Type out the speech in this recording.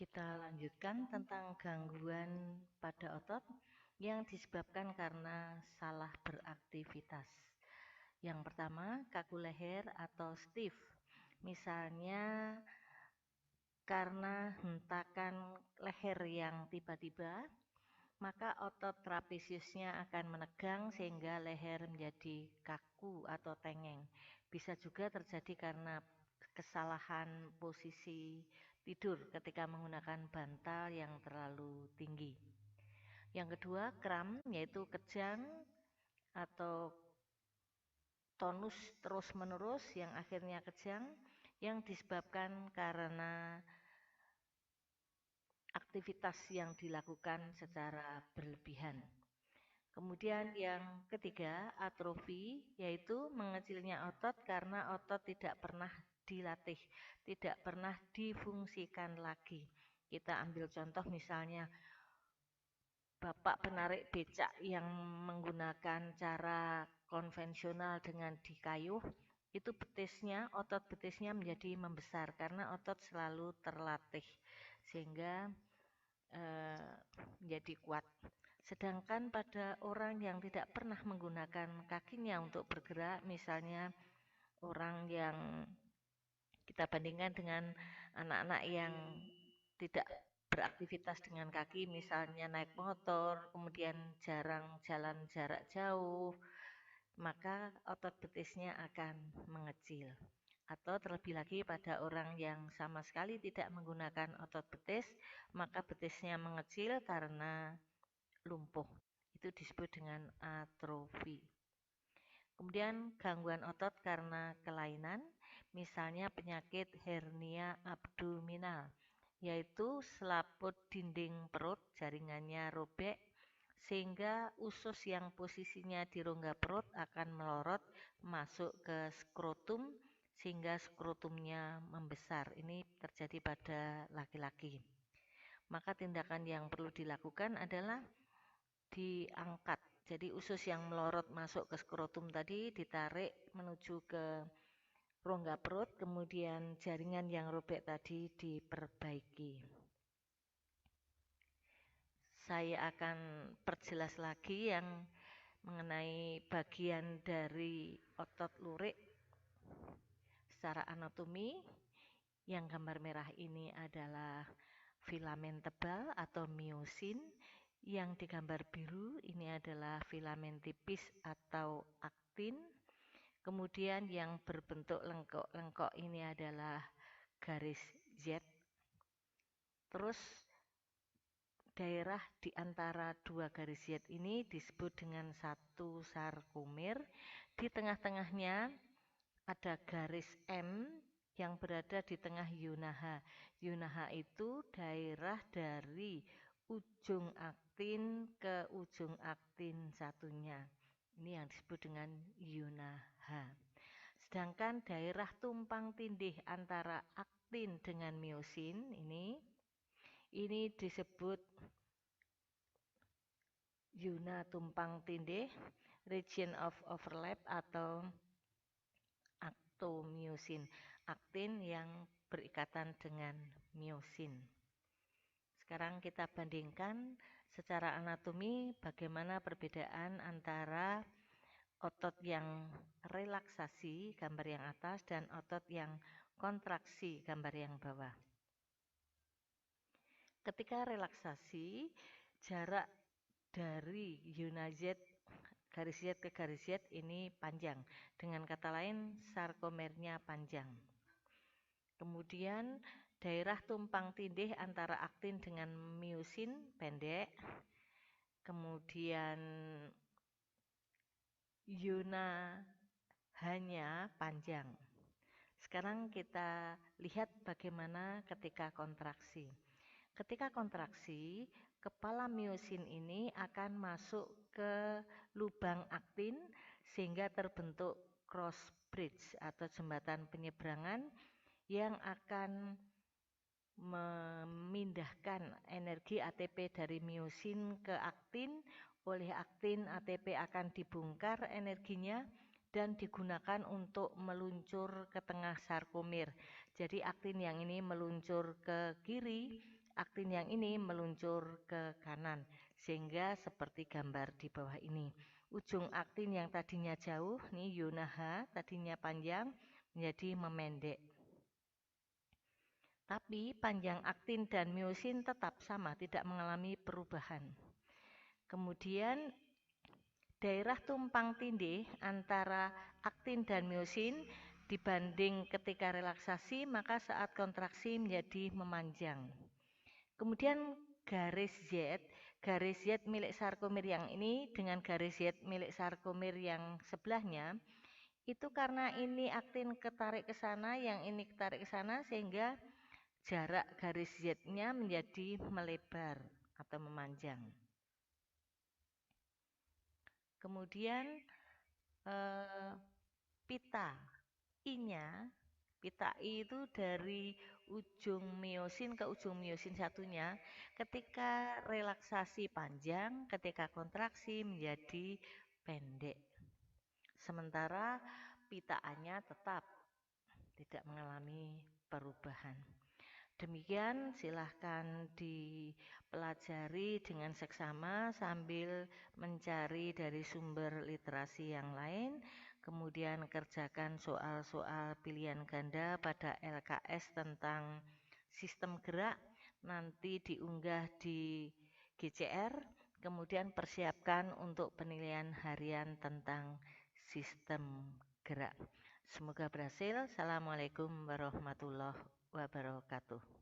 Kita lanjutkan tentang gangguan pada otot yang disebabkan karena salah beraktivitas. Yang pertama, kaku leher atau stiff. Misalnya karena hentakan leher yang tiba-tiba, maka otot trapesiusnya akan menegang sehingga leher menjadi kaku atau tengeng. Bisa juga terjadi karena kesalahan posisi tidur ketika menggunakan bantal yang terlalu tinggi. Yang kedua, kram, yaitu kejang atau tonus terus-menerus yang akhirnya kejang yang disebabkan karena aktivitas yang dilakukan secara berlebihan. Kemudian yang ketiga, atrofi, yaitu mengecilnya otot karena otot tidak pernah dilatih, tidak pernah difungsikan lagi. Kita ambil contoh misalnya bapak penarik becak yang menggunakan cara konvensional dengan dikayuh, itu betisnya, otot betisnya menjadi membesar karena otot selalu terlatih sehingga menjadi kuat. Sedangkan pada orang yang tidak pernah menggunakan kakinya untuk bergerak, misalnya orang yang kita bandingkan dengan anak-anak yang tidak beraktivitas dengan kaki, misalnya naik motor, kemudian jarang jalan jarak jauh, maka otot betisnya akan mengecil. Atau terlebih lagi pada orang yang sama sekali tidak menggunakan otot betis, maka betisnya mengecil karena lumpuh. Itu disebut dengan atrofi. Kemudian gangguan otot karena kelainan, misalnya penyakit hernia abdominal, yaitu selaput dinding perut jaringannya robek sehingga usus yang posisinya di rongga perut akan melorot masuk ke skrotum sehingga skrotumnya membesar. Ini terjadi pada laki-laki. Maka tindakan yang perlu dilakukan adalah diangkat. Jadi usus yang melorot masuk ke skrotum tadi ditarik menuju ke rongga perut, kemudian jaringan yang robek tadi diperbaiki. Saya akan perjelas lagi yang mengenai bagian dari otot lurik secara anatomi. Yang gambar merah ini adalah filamen tebal atau miosin. Yang digambar biru ini adalah filamen tipis atau aktin. Kemudian yang berbentuk lengkok-lengkok ini adalah garis Z. Terus daerah di antara dua garis Z ini disebut dengan satu sarkomer. Di tengah-tengahnya ada garis M yang berada di tengah yunaha. Yunaha itu daerah dari ujung aktin ke ujung aktin satunya. Ini yang disebut dengan yunaha. Sedangkan daerah tumpang tindih antara aktin dengan miosin ini disebut yuna tumpang tindih, region of overlap atau aktomiosin, aktin yang berikatan dengan miosin. Sekarang kita bandingkan secara anatomi bagaimana perbedaan antara otot yang relaksasi, gambar yang atas, dan otot yang kontraksi, gambar yang bawah. Ketika relaksasi, jarak dari yuna Z, garis Z ke garis Z ini panjang. Dengan kata lain, sarkomernya panjang. Kemudian daerah tumpang tindih antara aktin dengan miosin pendek. Kemudian yunahanya panjang. Sekarang kita lihat bagaimana ketika kontraksi. Ketika kontraksi, kepala miosin ini akan masuk ke lubang aktin sehingga terbentuk cross bridge atau jembatan penyeberangan yang akan memindahkan energi ATP dari miosin ke aktin. Oleh aktin, ATP akan dibongkar energinya dan digunakan untuk meluncur ke tengah sarkomer. Jadi aktin yang ini meluncur ke kiri, aktin yang ini meluncur ke kanan, sehingga seperti gambar di bawah ini. Ujung aktin yang tadinya jauh, nih iona H, tadinya panjang, menjadi memendek. Tapi panjang aktin dan miosin tetap sama, tidak mengalami perubahan. Kemudian daerah tumpang tindih antara aktin dan miosin dibanding ketika relaksasi, maka saat kontraksi menjadi memanjang. Kemudian garis Z milik sarkomer yang ini dengan garis Z milik sarkomer yang sebelahnya, itu karena ini aktin ketarik ke sana, yang ini ketarik ke sana, sehingga jarak garis Z-nya menjadi melebar atau memanjang. Kemudian pita I-nya, pita I itu dari ujung miosin ke ujung miosin satunya, ketika relaksasi panjang, ketika kontraksi menjadi pendek. Sementara pita A-nya tetap tidak mengalami perubahan. Demikian, silahkan dipelajari dengan seksama sambil mencari dari sumber literasi yang lain. Kemudian kerjakan soal-soal pilihan ganda pada LKS tentang sistem gerak. Nanti diunggah di GCR. Kemudian persiapkan untuk penilaian harian tentang sistem gerak. Semoga berhasil. Assalamualaikum warahmatullahi wabarakatuh.